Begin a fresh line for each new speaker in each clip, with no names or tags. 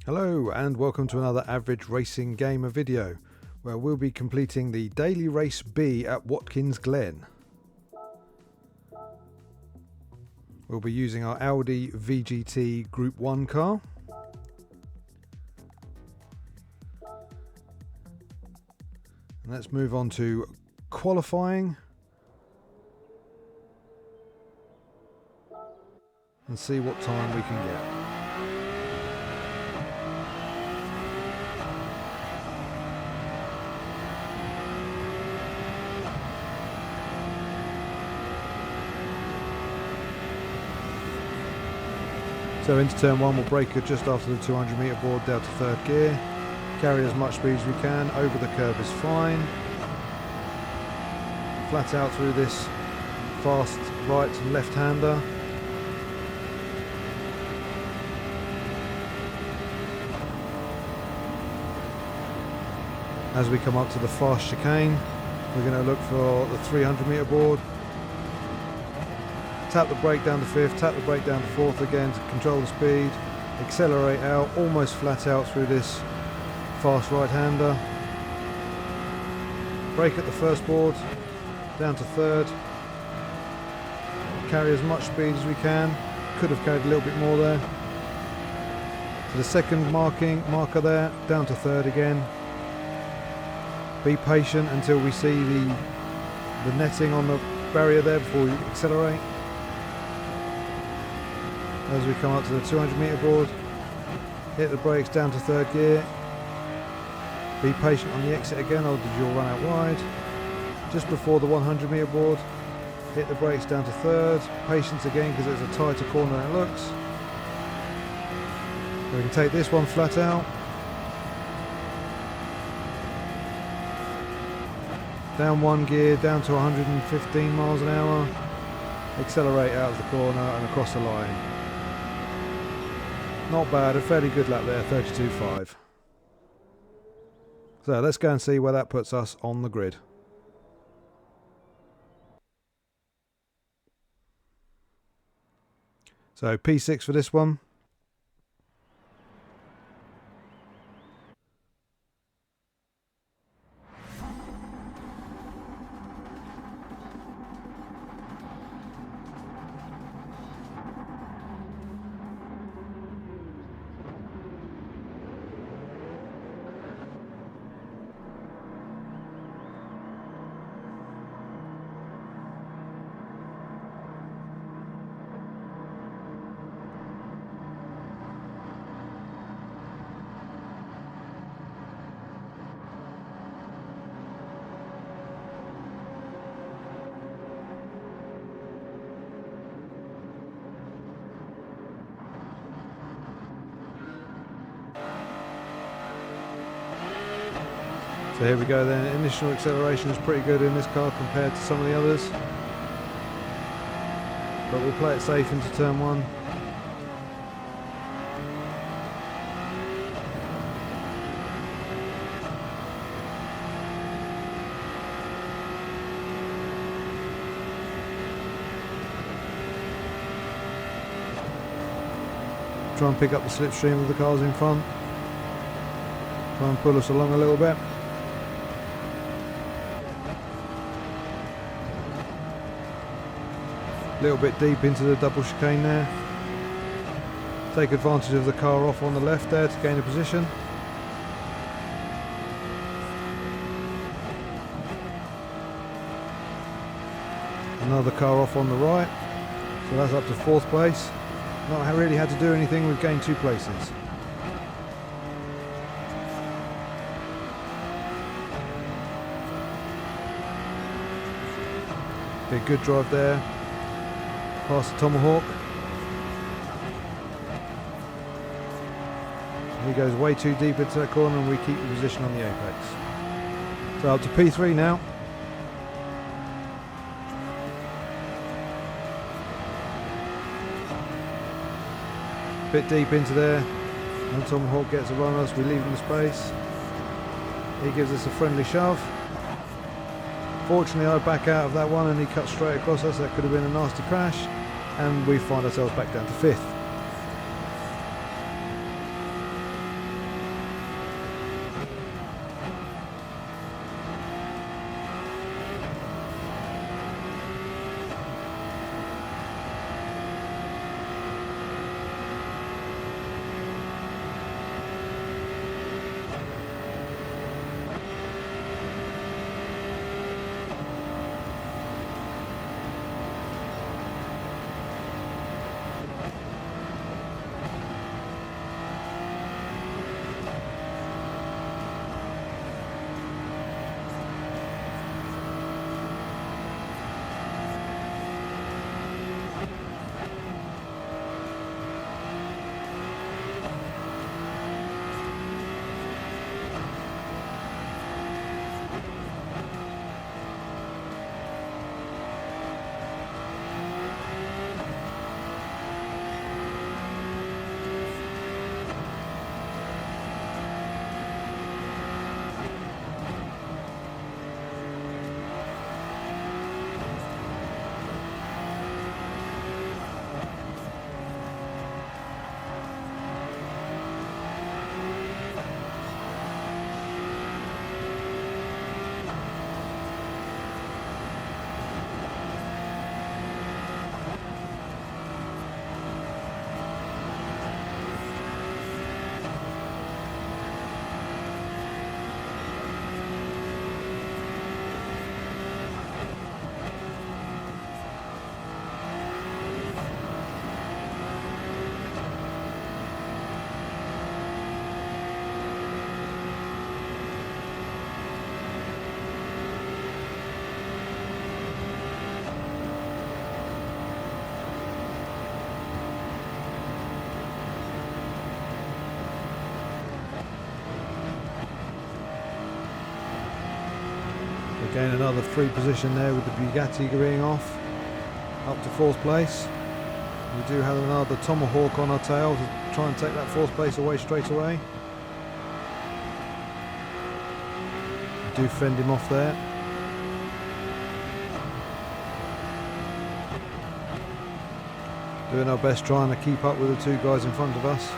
Hello and welcome to another Average Racing Gamer video where we'll be completing the daily race B at Watkins Glen. We'll be using our Audi VGT Group 1 car. And let's move on to qualifying and see what time we can get. So into turn 1 we'll brake it just after the 200 metre board down to third gear. Carry as much speed as we can, over the curb is fine. Flat out through this fast right and left hander. As we come up to the fast chicane, we're going to look for the 300 metre board. Tap the brake down to 5th, tap the brake down to 4th again to control the speed. Accelerate out, almost flat out through this fast right-hander. Brake at the first board, down to 3rd. Carry as much speed as we can. Could have carried a little bit more there. To the second marker there, down to 3rd again. Be patient until we see the netting on the barrier there before we accelerate. As we come up to the 200 metre board, hit the brakes down to 3rd gear. Be patient on the exit again, or did you run out wide? Just before the 100 metre board, hit the brakes down to 3rd. Patience again because it's a tighter corner than it looks. So we can take this one flat out. Down 1 gear, down to 115 miles an hour. Accelerate out of the corner and across the line. Not bad, a fairly good lap there, 32.5. So let's go and see where that puts us on the grid. So P6 for this one. So here we go then, initial acceleration is pretty good in this car compared to some of the others. But we'll play it safe into turn 1. Try and pick up the slipstream of the cars in front. Try and pull us along a little bit. A little bit deep into the double chicane there. Take advantage of the car off on the left there to gain a position. Another car off on the right, so that's up to 4th place. Not really had to do anything, we've gained 2 places. Be a good drive there. Past the Tomahawk. He goes way too deep into that corner and we keep the position on the apex. So up to P3 now. Bit deep into there. And Tomahawk gets a run on us, we leave him the space. He gives us a friendly shove. Fortunately I back out of that one and he cuts straight across us. That could have been a nasty crash, and we find ourselves back down to 5th. Gain another free position there with the Bugatti being off, up to 4th place. We do have another Tomahawk on our tail to try and take that 4th place away straight away. We do fend him off there. Doing our best trying to keep up with the 2 guys in front of us.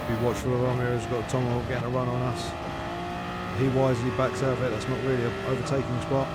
Be watchful of Romeo, who's got a Tomahawk getting a run on us. He wisely backs out of it. That's not really an overtaking spot.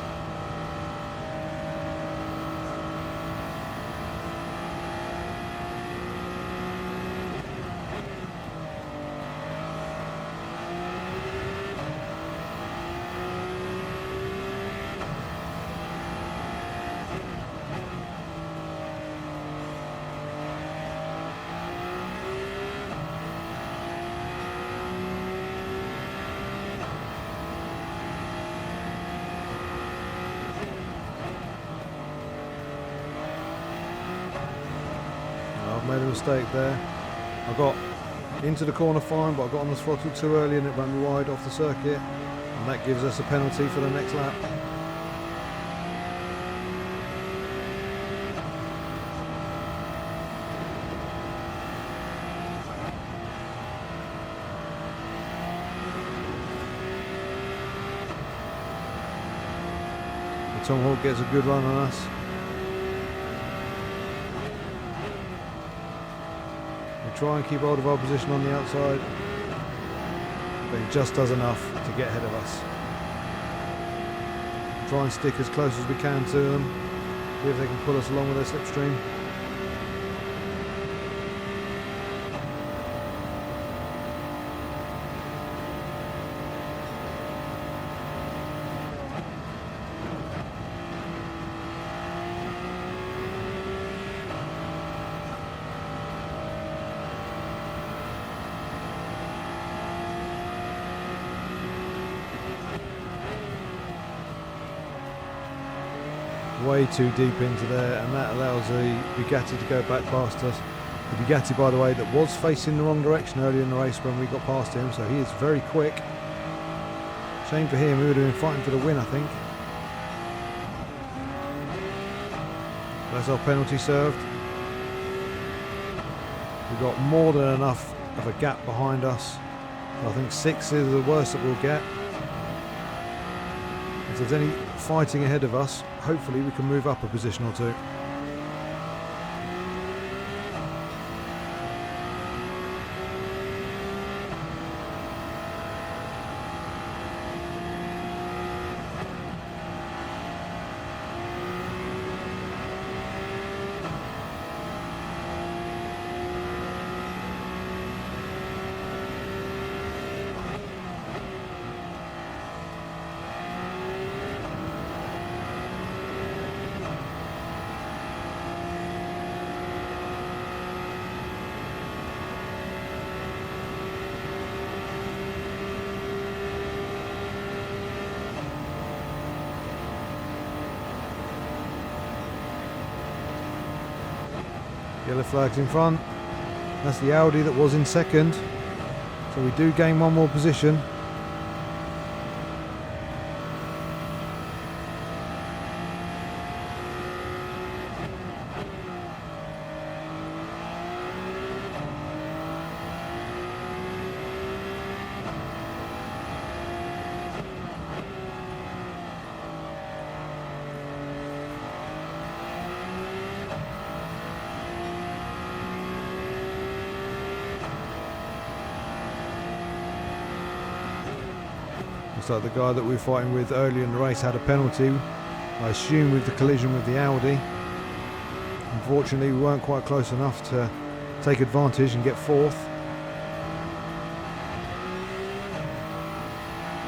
Made a mistake there. I got into the corner fine, but I got on the throttle too early and it ran me wide off the circuit, and that gives us a penalty for the next lap. The Tomahawk gets a good run on us. Try and keep hold of our position on the outside, but he just does enough to get ahead of us. Try and stick as close as we can to them, see if they can pull us along with their slipstream. Way too deep into there, and that allows the Bugatti to go back past us. The Bugatti, by the way, that was facing the wrong direction earlier in the race when we got past him, so he is very quick. Shame for him, he would have been fighting for the win, I think. That's our penalty served. We've got more than enough of a gap behind us. I think 6 is the worst that we'll get. If there's any fighting ahead of us, hopefully we can move up a position or 2. Yellow flags in front. That's the Audi that was in second. So we do gain 1 more position. Looks like the guy that we were fighting with earlier in the race had a penalty, I assume with the collision with the Audi. Unfortunately we weren't quite close enough to take advantage and get fourth.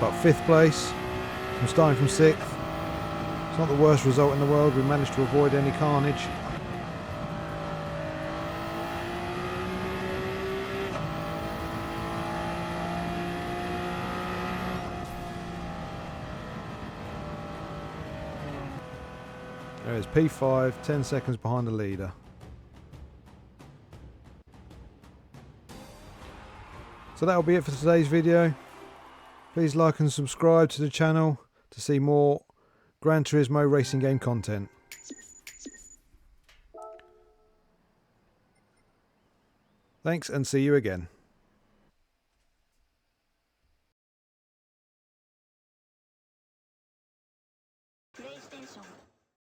But fifth place, from starting from sixth. It's not the worst result in the world, we managed to avoid any carnage. There's P5, 10 seconds behind the leader. So that'll be it for today's video. Please like and subscribe to the channel to see more Gran Turismo racing game content. Thanks and see you again.